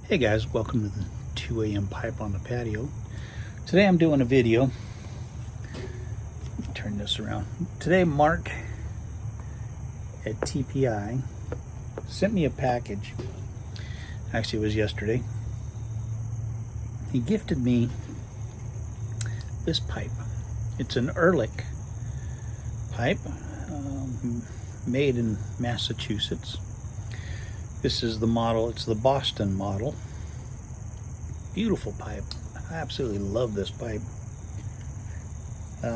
Hey guys, welcome to the 2 a.m. pipe on the patio. Today I'm doing a video. Let me turn this around. Today Mark at TPI sent me a package. Actually, it was yesterday. He gifted me this pipe. It's an Ehrlich pipe made in Massachusetts. This is the model, it's the Boston model. Beautiful pipe. I absolutely love this pipe.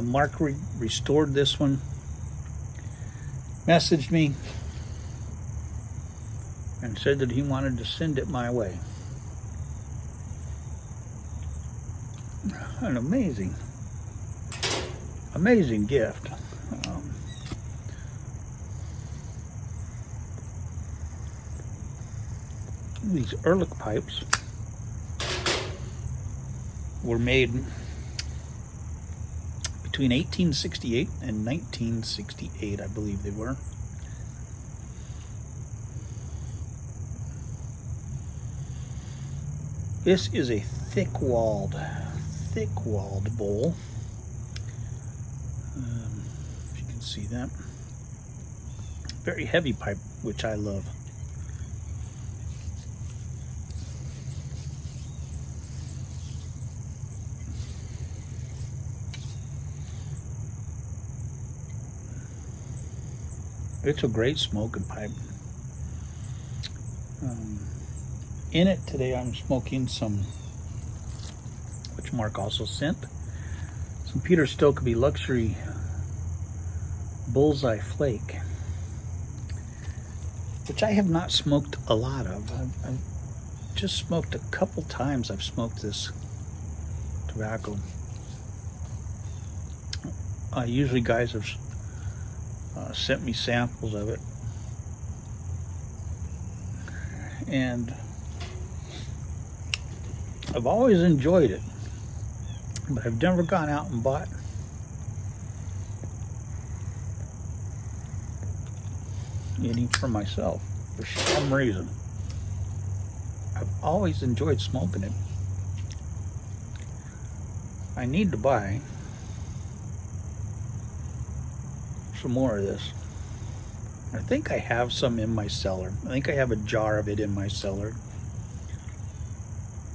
Mark restored this one, messaged me, and said that he wanted to send it my way. An amazing gift. These Ehrlich pipes were made between 1868 and 1968, I believe they were. This is a thick-walled bowl. If you can see that. Very heavy pipe, which I love. It's a great smoking pipe. In it today I'm smoking some, which Mark also sent, some Peter Stokeby Luxury Bullseye Flake, which I have not smoked a lot of. I've just smoked a couple times. I've smoked this tobacco. Usually guys have sent me samples of it, and I've always enjoyed it, but I've never gone out and bought any for myself for some reason. I've always enjoyed smoking it. I need to buy some more of this. I think I have some in my cellar. I think I have a jar of it in my cellar.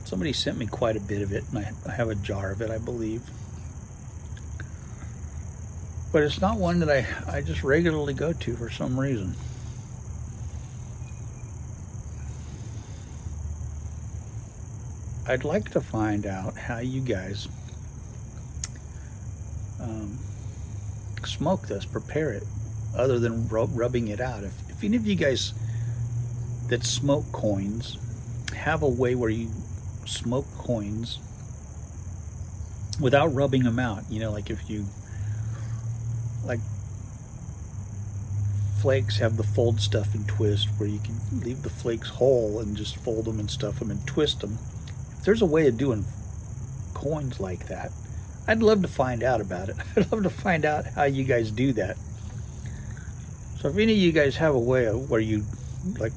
Somebody sent me quite a bit of it, and I have a jar of it, I believe. But it's not one that I just regularly go to for some reason. I'd like to find out how you guys smoke this, prepare it, other than rubbing it out. If any of you guys that smoke coins have a way where you smoke coins without rubbing them out, you know, like if you, like flakes have the fold stuff and twist, where you can leave the flakes whole and just fold them and stuff them and twist them. If there's a way of doing coins like that, I'd love to find out about it. I'd love to find out how you guys do that. So if any of you guys have a way of where you like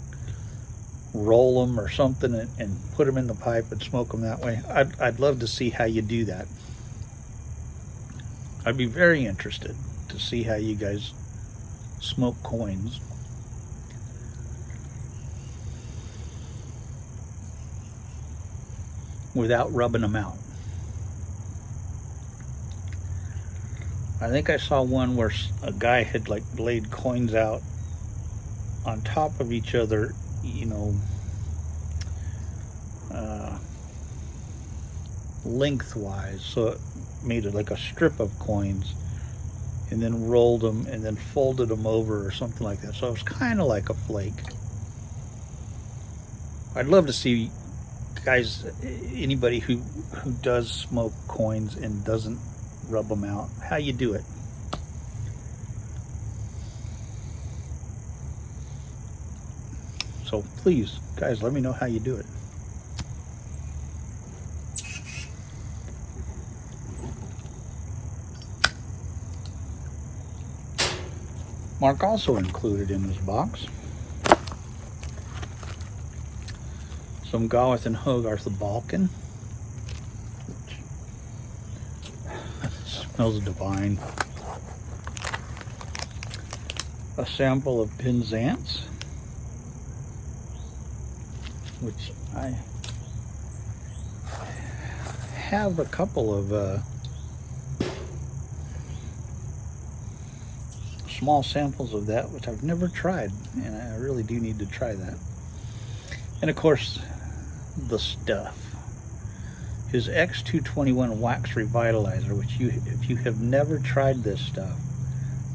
roll them or something and put them in the pipe and smoke them that way, I'd love to see how you do that. I'd be very interested to see how you guys smoke coins. Without rubbing them out. I think I saw one where a guy had like laid coins out on top of each other, you know, lengthwise, so it made it like a strip of coins, and then rolled them and then folded them over or something like that. So it was kind of like a flake. I'd love to see, guys, anybody who does smoke coins and doesn't rub them out, how you do it. So please, guys, let me know how you do it. Mark also included in this box some Garth and Hogarth Balkan. Smells divine. A sample of Penzance, which I have a couple of small samples of that, which I've never tried, and I really do need to try that. And of course, the stuff. His X221 Wax Revitalizer, which if you have never tried this stuff,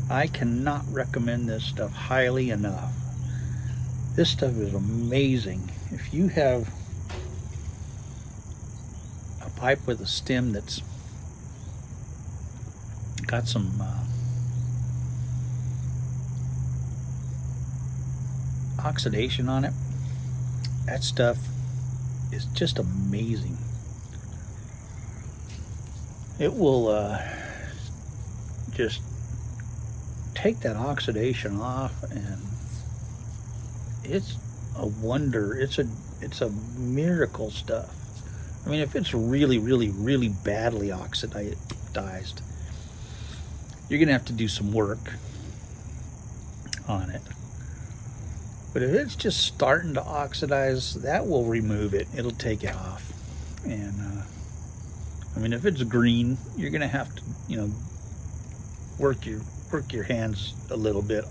I cannot recommend this stuff highly enough. This stuff is amazing. If you have a pipe with a stem that's got some oxidation on it, that stuff is just amazing. It will just take that oxidation off, and it's a wonder. It's a miracle stuff. I mean, if it's really badly oxidized, you're gonna have to do some work on it. But if it's just starting to oxidize, that will remove it. It'll take it off. And I mean, if it's green, you're gonna have to, you know, work your hands a little bit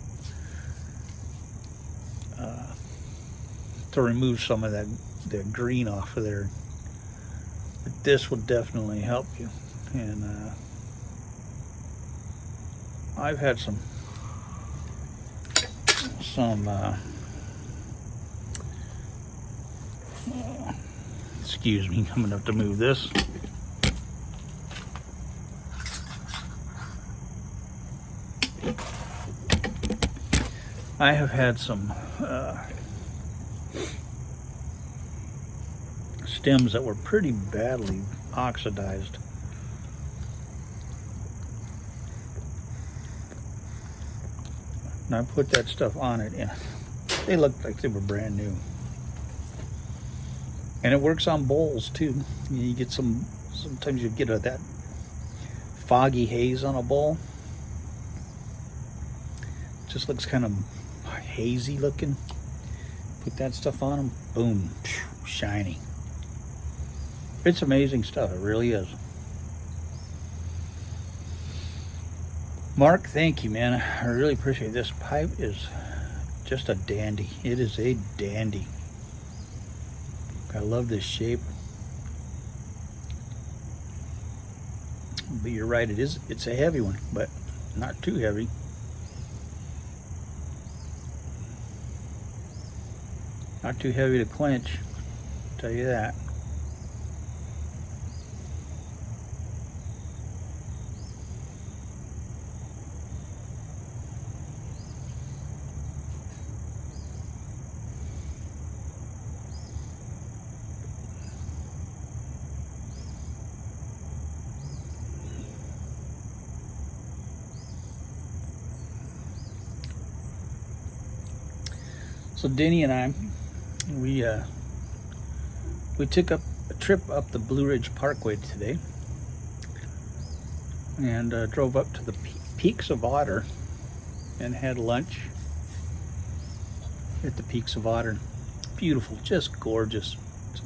to remove some of the green off of there. But this will definitely help you. And I've had some excuse me, I'm gonna have to move this. I have had some stems that were pretty badly oxidized. And I put that stuff on it, and they looked like they were brand new. And it works on bowls too. You get sometimes you get that foggy haze on a bowl. It just looks kind of hazy looking. Put that stuff on them, boom, shiny. It's amazing stuff, it really is. Mark, thank you, man. I really appreciate it. This pipe is just a dandy. It is a dandy. I love this shape. But you're right, it's a heavy one, but not too heavy. Not too heavy to quench, I'll tell you that. So Denny and I, we took a trip up the Blue Ridge Parkway today, and drove up to the Peaks of Otter and had lunch at the Peaks of Otter. Beautiful, just gorgeous.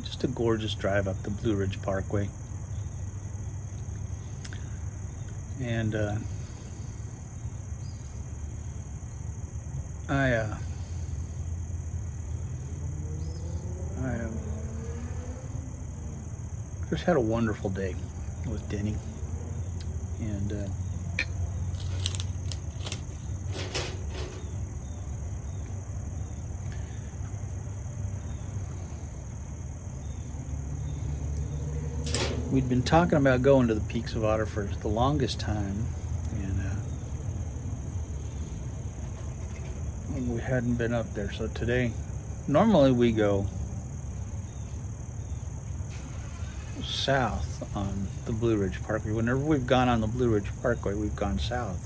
Just a gorgeous drive up the Blue Ridge Parkway. And I just had a wonderful day with Denny, and We'd been talking about going to the Peaks of Otter for the longest time, and we hadn't been up there. So today, normally we go south on the Blue Ridge Parkway. Whenever we've gone on the Blue Ridge Parkway, we've gone south.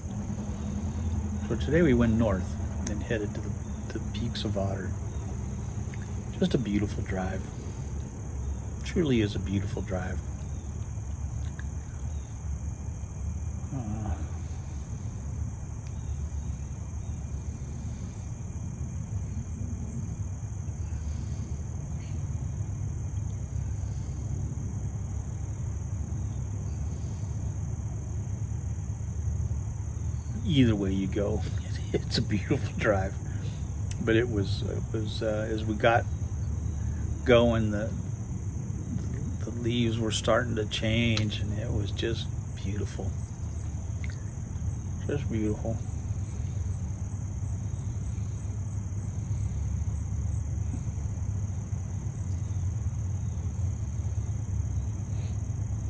So today we went north and headed to the Peaks of Otter. Just a beautiful drive. Truly is a beautiful drive. Either way you go, it's a beautiful drive. But it was as we got going, the leaves were starting to change, and it was just beautiful. Just beautiful.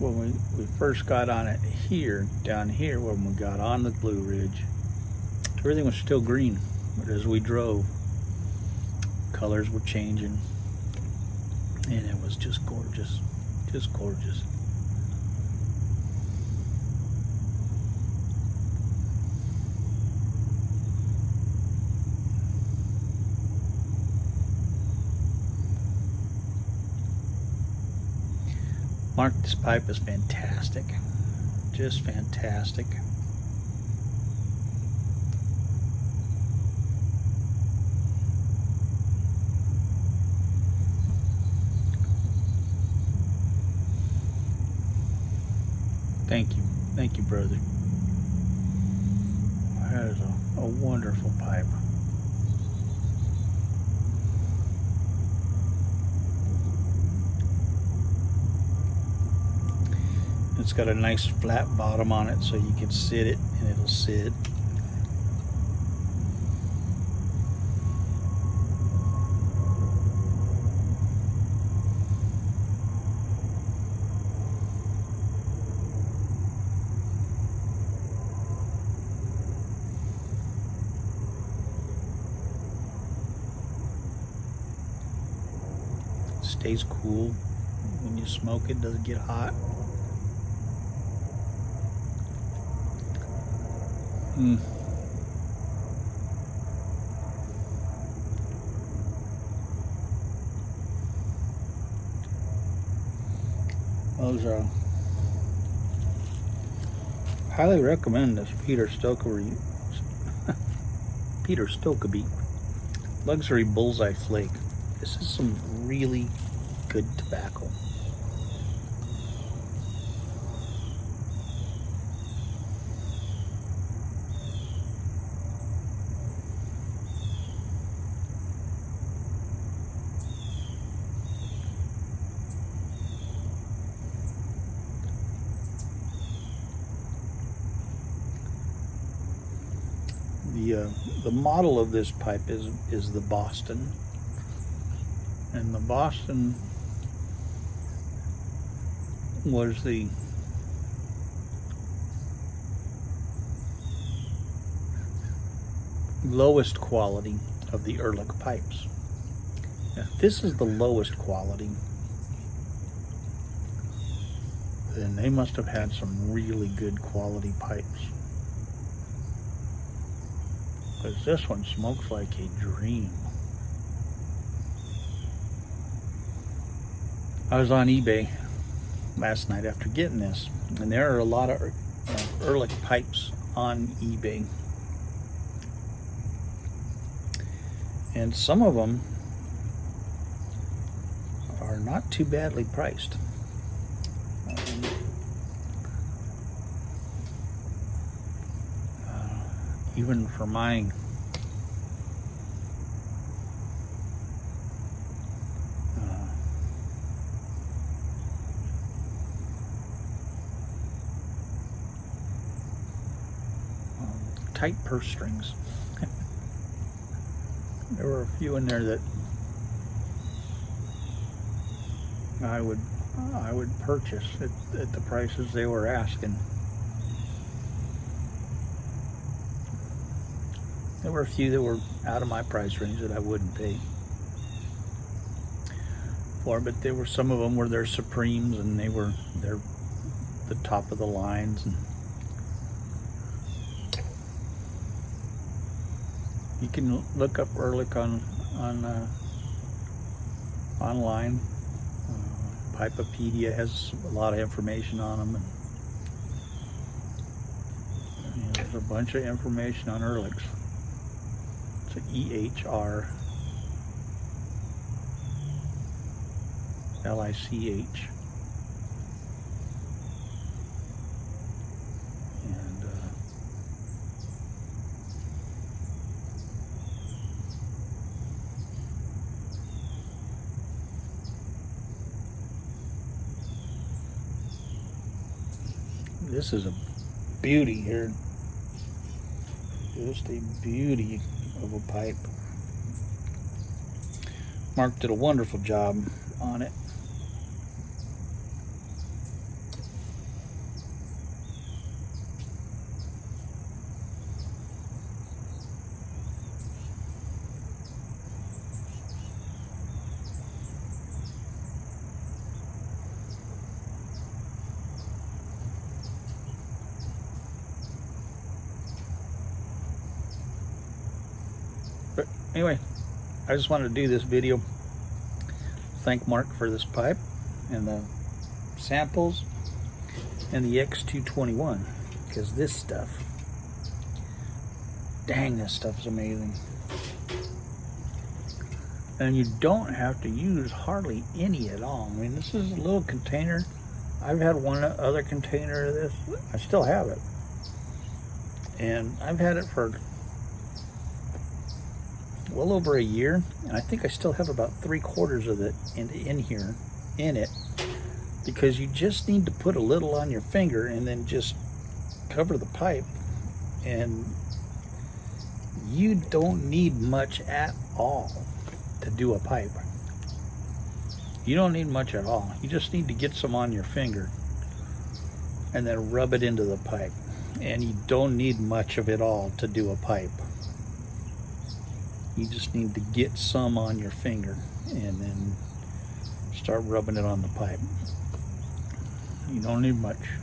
When we first got on it here, down here, when we got on the Blue Ridge, everything was still green. But as we drove, colors were changing, and it was just gorgeous. Just gorgeous. Mark, this pipe is fantastic. Just fantastic. Thank you, brother. That is a wonderful pipe. It's got a nice flat bottom on it, so you can sit it and it'll sit. Stays cool when you smoke it, doesn't get hot. Those highly recommend this Peter Stokkebye Luxury Bullseye Flake. This is some really good tobacco. The model of this pipe is the Boston, and the Boston was the lowest quality of the Ehrlich pipes. Now, if this is the lowest quality, then they must have had some really good quality pipes. Because this one smokes like a dream. I was on eBay last night after getting this, and there are a lot of Ehrlich pipes on eBay. And some of them are not too badly priced. Even for my tight purse strings. There were a few in there that I would I would purchase at the prices they were asking. There were a few that were out of my price range that I wouldn't pay for, but there were some of them were their Supremes, and they're the top of the lines. And you can look up Ehrlich on online. Pipepedia has a lot of information on them, and there's a bunch of information on Ehrlich's. It's an EHRLICH. And this is a beauty here. Just a beauty of a pipe. Mark did a wonderful job on it. But anyway, I just wanted to do this video. Thank Mark for this pipe and the samples and the X221, because this stuff, dang, this stuff is amazing. And you don't have to use hardly any at all. I mean, this is a little container. I've had one other container of this. I still have it. And I've had it for well over a year, and I think I still have about 3/4 of it in here in it, because you just need to put a little on your finger and then just cover the pipe, and you don't need much at all to do a pipe. You don't need much at all. You just need to get some on your finger and then rub it into the pipe, and you don't need much of it all to do a pipe. You just need to get some on your finger and then start rubbing it on the pipe. You don't need much.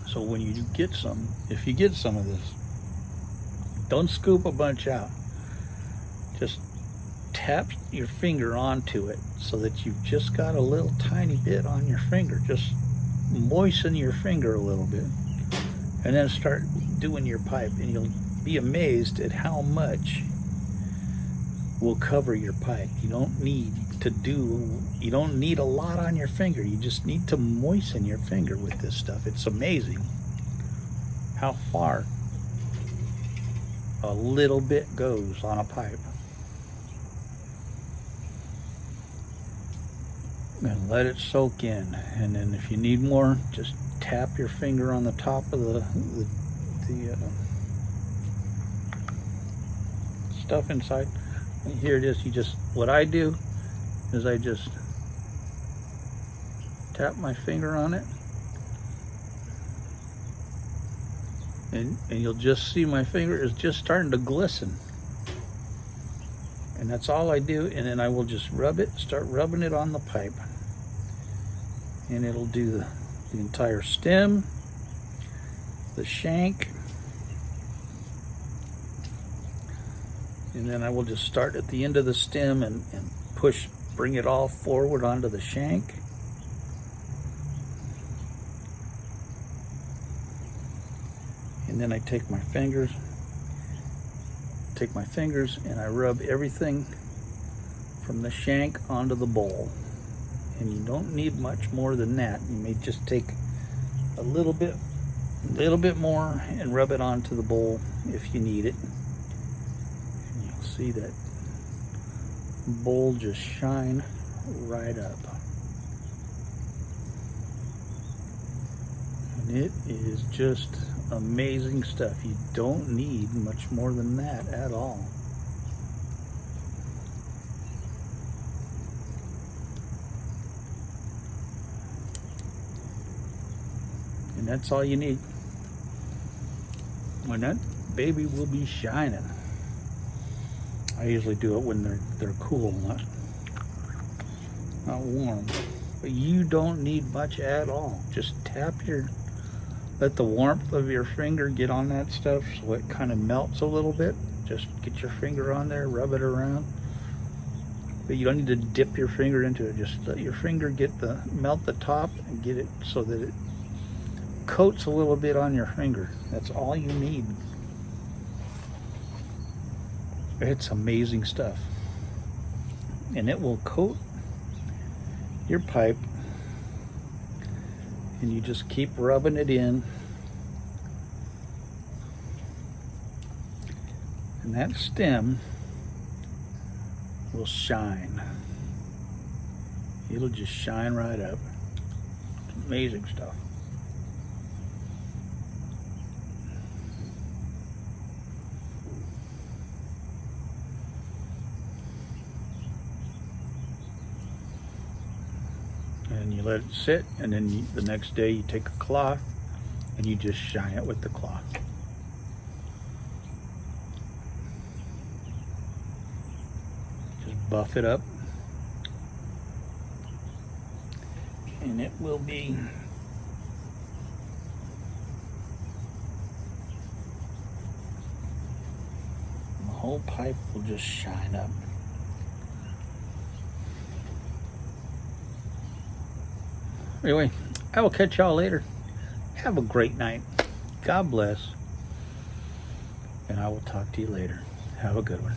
So when you get some, if you get some of this, don't scoop a bunch out. Just tap your finger onto it so that you've just got a little tiny bit on your finger. Just moisten your finger a little bit and then start doing your pipe, and you'll be amazed at how much will cover your pipe. You don't need a lot on your finger. You just need to moisten your finger with this stuff. It's amazing how far a little bit goes on a pipe. And let it soak in, and then if you need more, just tap your finger on the top of the stuff inside. And here it is. What I do is I just tap my finger on it, and you'll just see my finger is just starting to glisten. And that's all I do, and then I will just start rubbing it on the pipe, and it'll do the entire stem, the shank, and then I will just start at the end of the stem and bring it all forward onto the shank. And then I take my fingers and I rub everything from the shank onto the bowl. And you don't need much more than that. You may just take a little bit more and rub it onto the bowl if you need it. And you'll see that bowl just shine right up. And it is just amazing stuff. You don't need much more than that at all. that's all you need. And that baby will be shining. I usually do it when they're cool, not warm. But you don't need much at all. Just let the warmth of your finger get on that stuff so it kind of melts a little bit. Just get your finger on there, rub it around. But you don't need to dip your finger into it. Just let your finger melt the top and get it so that it coats a little bit on your finger. That's all you need. It's amazing stuff. And it will coat your pipe, and you just keep rubbing it in. And that stem will shine. It'll just shine right up. It's amazing stuff. And you let it sit, and then the next day you take a cloth and you just shine it with the cloth. Just buff it up, and it will be the whole pipe will just shine up. Anyway, I will catch y'all later. Have a great night. God bless. And I will talk to you later. Have a good one.